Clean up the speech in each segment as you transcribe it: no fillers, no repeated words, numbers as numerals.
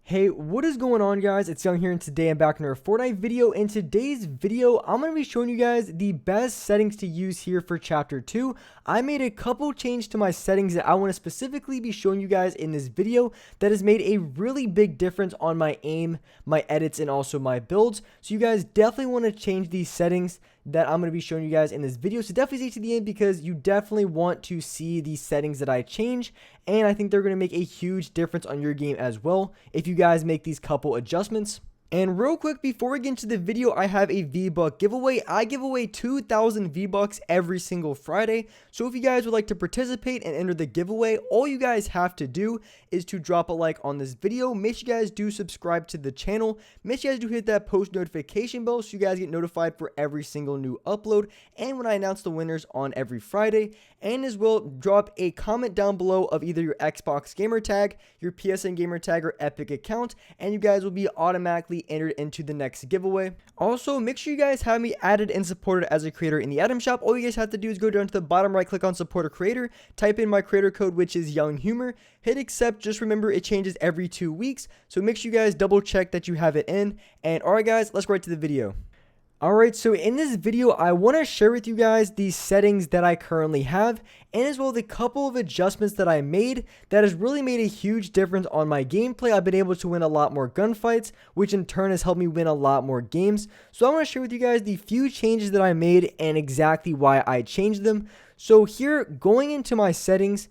Hey, what is going on, guys? It's Young here, and today I'm back in our Fortnite video. In today's video, I'm going to be showing you guys the best settings to use here for Chapter 2. I made a couple changes to my settings that I want to specifically be showing you guys in this video that has made a really big difference on my aim, my edits, and also my builds. So you guys definitely want to change these settings that I'm going to be showing you guys in this video. So definitely stay to the end because you definitely want to see these settings that I change, and I think they're going to make a huge difference on your game as well if you guys make these couple adjustments. And real quick, before we get into the video, I have a V-Buck giveaway. I give away 2,000 V-Bucks every single Friday. So if you guys would like to participate and enter the giveaway, all you guys have to do is to drop a like on this video. Make sure you guys do subscribe to the channel. Make sure you guys do hit that post notification bell so you guys get notified for every single new upload and when I announce the winners on every Friday. And as well, drop a comment down below of either your Xbox gamer tag, your PSN gamer tag, or Epic account, and you guys will be automatically entered into the next giveaway. Also, make sure you guys have me added and supported as a creator in the item shop. All you guys have to do is go down to the bottom right, click on support a creator, type in my creator code, which is Young Humor, hit accept. Just remember, it changes every 2 weeks, so make sure you guys double check that you have it in. And alright guys, let's go right to the video. Alright, so in this video, I want to share with you guys the settings that I currently have, and as well the couple of adjustments that I made that has really made a huge difference on my gameplay. I've been able to win a lot more gunfights, which in turn has helped me win a lot more games. So I want to share with you guys the few changes that I made and exactly why I changed them. So here, going into my settings,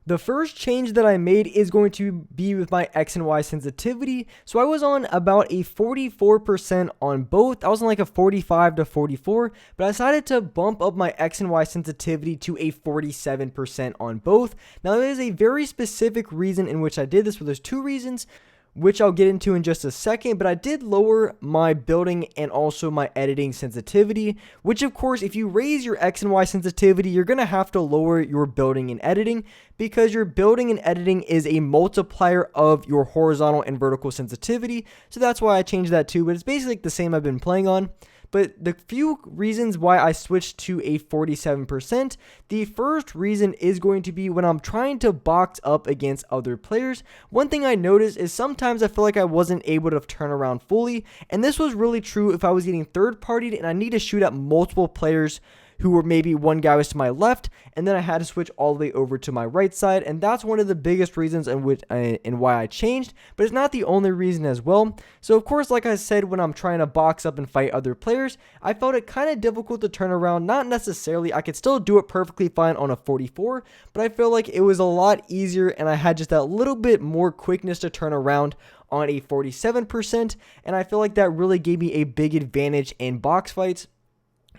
the first change that I made is going to be with my X and Y sensitivity. So I was on about a 44% on both. I was on like a 45 to 44, but I decided to bump up my X and Y sensitivity to a 47% on both. Now there is a very specific reason in which I did this. Well, there's two reasons, which I'll get into in just a second, but I did lower my building and also my editing sensitivity, which of course, if you raise your X and Y sensitivity, you're going to have to lower your building and editing because your building and editing is a multiplier of your horizontal and vertical sensitivity. So that's why I changed that too, but it's basically the same I've been playing on. But the few reasons why I switched to a 47%, the first reason is going to be when I'm trying to box up against other players. One thing I noticed is sometimes I feel like I wasn't able to turn around fully, and this was really true if I was getting third-partied and I need to shoot at multiple players who were maybe one guy was to my left, and then I had to switch all the way over to my right side, and that's one of the biggest reasons in which and why I changed, but it's not the only reason as well. So of course, like I said, when I'm trying to box up and fight other players, I felt it kind of difficult to turn around. Not necessarily, I could still do it perfectly fine on a 44, but I feel like it was a lot easier, and I had just that little bit more quickness to turn around on a 47%, and I feel like that really gave me a big advantage in box fights.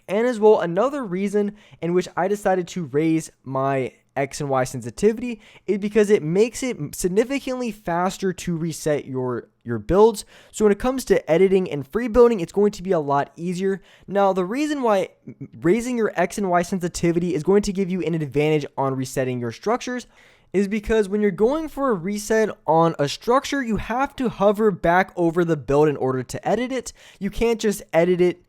And as well, another reason in which I decided to raise my X and Y sensitivity is because it makes it significantly faster to reset your builds. So when it comes to editing and free building, it's going to be a lot easier. Now, the reason why raising your X and Y sensitivity is going to give you an advantage on resetting your structures is because when you're going for a reset on a structure, you have to hover back over the build in order to edit it. You can't just edit it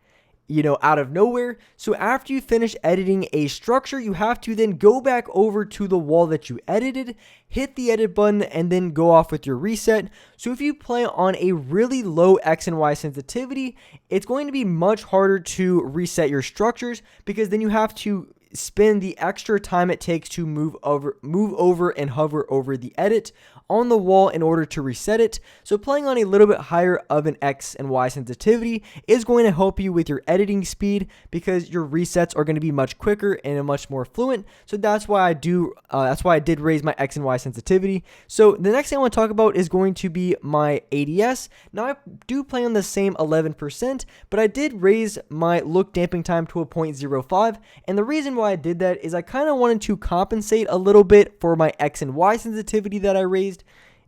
out of nowhere. So after you finish editing a structure, you have to then go back over to the wall that you edited, hit the edit button, and then go off with your reset. So if you play on a really low X and Y sensitivity, it's going to be much harder to reset your structures because then you have to spend the extra time it takes to move over and hover over the edit on the wall in order to reset it. So playing on a little bit higher of an X and Y sensitivity is going to help you with your editing speed because your resets are going to be much quicker and much more fluent. So that's why I did raise my X and Y sensitivity. So the next thing I want to talk about is going to be my ADS. Now I do play on the same 11%, but I did raise my look damping time to a 0.05, and the reason why I did that is I kind of wanted to compensate a little bit for my X and Y sensitivity that I raised.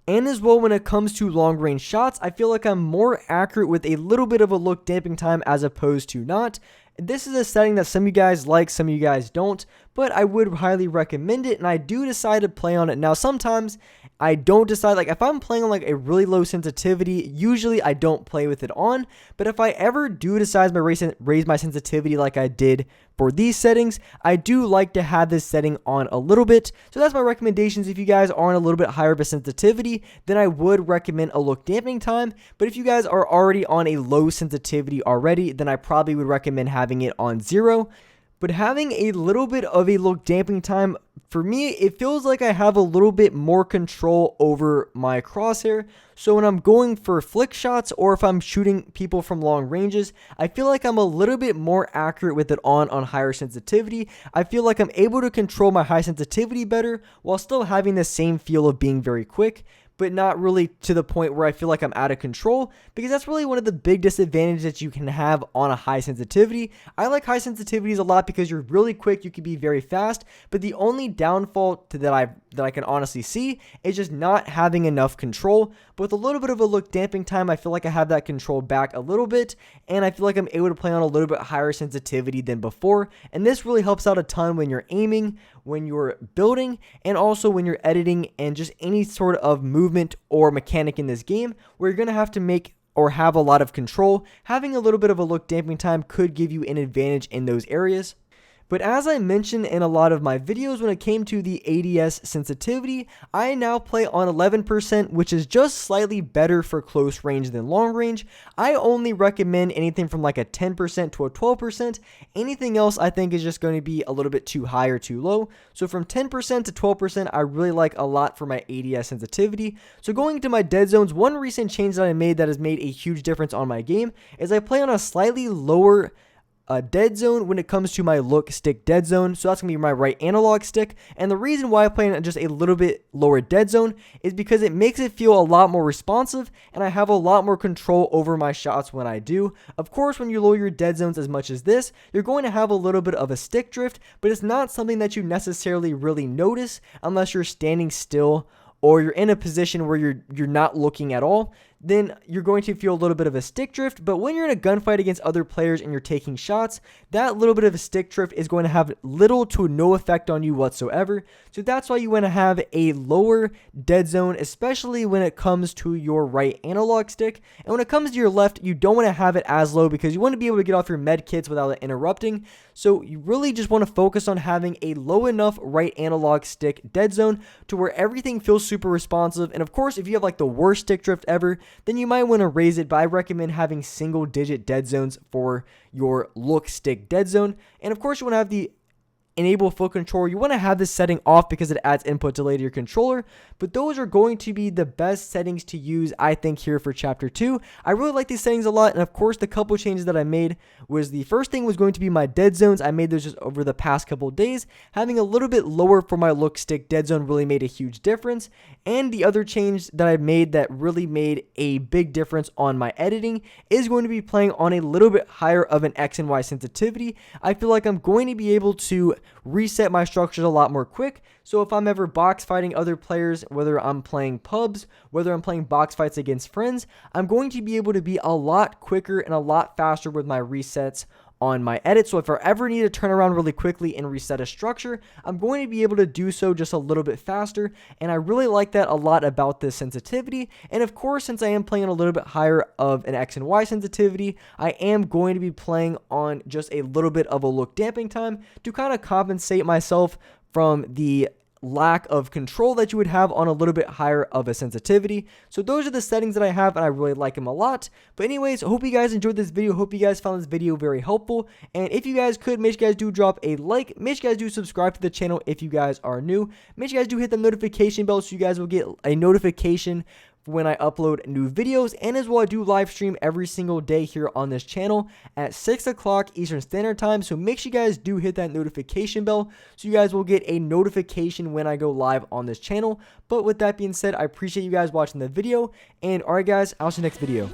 And as well, when it comes to long range shots, I feel like I'm more accurate with a little bit of a look damping time as opposed to not. This is a setting that some of you guys like, some of you guys don't, but I would highly recommend it, and I do decide to play on it. Now, sometimes I don't decide, like if I'm playing on like a really low sensitivity, usually I don't play with it on, but if I ever do decide to raise my sensitivity like I did for these settings, I do like to have this setting on a little bit. So that's my recommendations. If you guys are on a little bit higher of a sensitivity, then I would recommend a look dampening time, but if you guys are already on a low sensitivity already, then I probably would recommend having it on 0. But having a little bit of a look dampening time, for me, it feels like I have a little bit more control over my crosshair. So when I'm going for flick shots or if I'm shooting people from long ranges, I feel like I'm a little bit more accurate with it on higher sensitivity. I feel like I'm able to control my high sensitivity better while still having the same feel of being very quick, but not really to the point where I feel like I'm out of control, because that's really one of the big disadvantages that you can have on a high sensitivity. I like high sensitivities a lot because you're really quick, you can be very fast, but the only downfall that I can honestly see is just not having enough control. But with a little bit of a look damping time, I feel like I have that control back a little bit, and I feel like I'm able to play on a little bit higher sensitivity than before, and this really helps out a ton when you're aiming, when you're building, and also when you're editing, and just any sort of movement or mechanic in this game where you're going to have to make or have a lot of control. Having a little bit of a look damping time could give you an advantage in those areas. But as I mentioned in a lot of my videos, when it came to the ADS sensitivity, I now play on 11%, which is just slightly better for close range than long range. I only recommend anything from like a 10% to a 12%. Anything else I think is just going to be a little bit too high or too low. So from 10% to 12%, I really like a lot for my ADS sensitivity. So going into my dead zones, one recent change that I made that has made a huge difference on my game is I play on a slightly lower dead zone when it comes to my look stick dead zone. So that's gonna be my right analog stick, and the reason why I play on just a little bit lower dead zone is because it makes it feel a lot more responsive, and I have a lot more control over my shots when I do. Of course, when you lower your dead zones as much as this, you're going to have a little bit of a stick drift, but it's not something that you necessarily really notice unless you're standing still or you're in a position where you're not looking at all. Then you're going to feel a little bit of a stick drift. But when you're in a gunfight against other players and you're taking shots, that little bit of a stick drift is going to have little to no effect on you whatsoever. So that's why you want to have a lower dead zone, especially when it comes to your right analog stick. And when it comes to your left, you don't want to have it as low because you want to be able to get off your med kits without it interrupting. So you really just want to focus on having a low enough right analog stick dead zone to where everything feels super responsive. And of course, if you have like the worst stick drift ever, then you might want to raise it, but I recommend having single digit dead zones for your look stick dead zone. And of course, you want to have the enable full control. You want to have this setting off because it adds input delay to your controller, but those are going to be the best settings to use, I think, here for chapter 2. I really like these settings a lot, and of course the couple changes that I made was the first thing was going to be my dead zones. I made those just over the past couple days. Having a little bit lower for my look stick dead zone really made a huge difference, and the other change that I made that really made a big difference on my editing is going to be playing on a little bit higher of an X and Y sensitivity. I feel like I'm going to be able to reset my structures a lot more quick. So if I'm ever box fighting other players, whether I'm playing pubs, whether I'm playing box fights against friends, I'm going to be able to be a lot quicker and a lot faster with my resets on my edit. So if I ever need to turn around really quickly and reset a structure, I'm going to be able to do so just a little bit faster, and I really like that a lot about this sensitivity. And of course, since I am playing a little bit higher of an X and Y sensitivity, I am going to be playing on just a little bit of a look damping time to kind of compensate myself from the lack of control that you would have on a little bit higher of a sensitivity. So those are the settings that I have, and I really like them a lot. But anyways, hope you guys enjoyed this video. Hope you guys found this video very helpful, and if you guys could, make sure you guys do drop a like, make sure you guys do subscribe to the channel if you guys are new, make sure you guys do hit the notification bell so you guys will get a notification when I upload new videos. And as well, I do live stream every single day here on this channel at 6 o'clock Eastern Standard Time. So make sure you guys do hit that notification bell so you guys will get a notification when I go live on this channel. But with that being said, I appreciate you guys watching the video, and alright guys, I'll see you next video.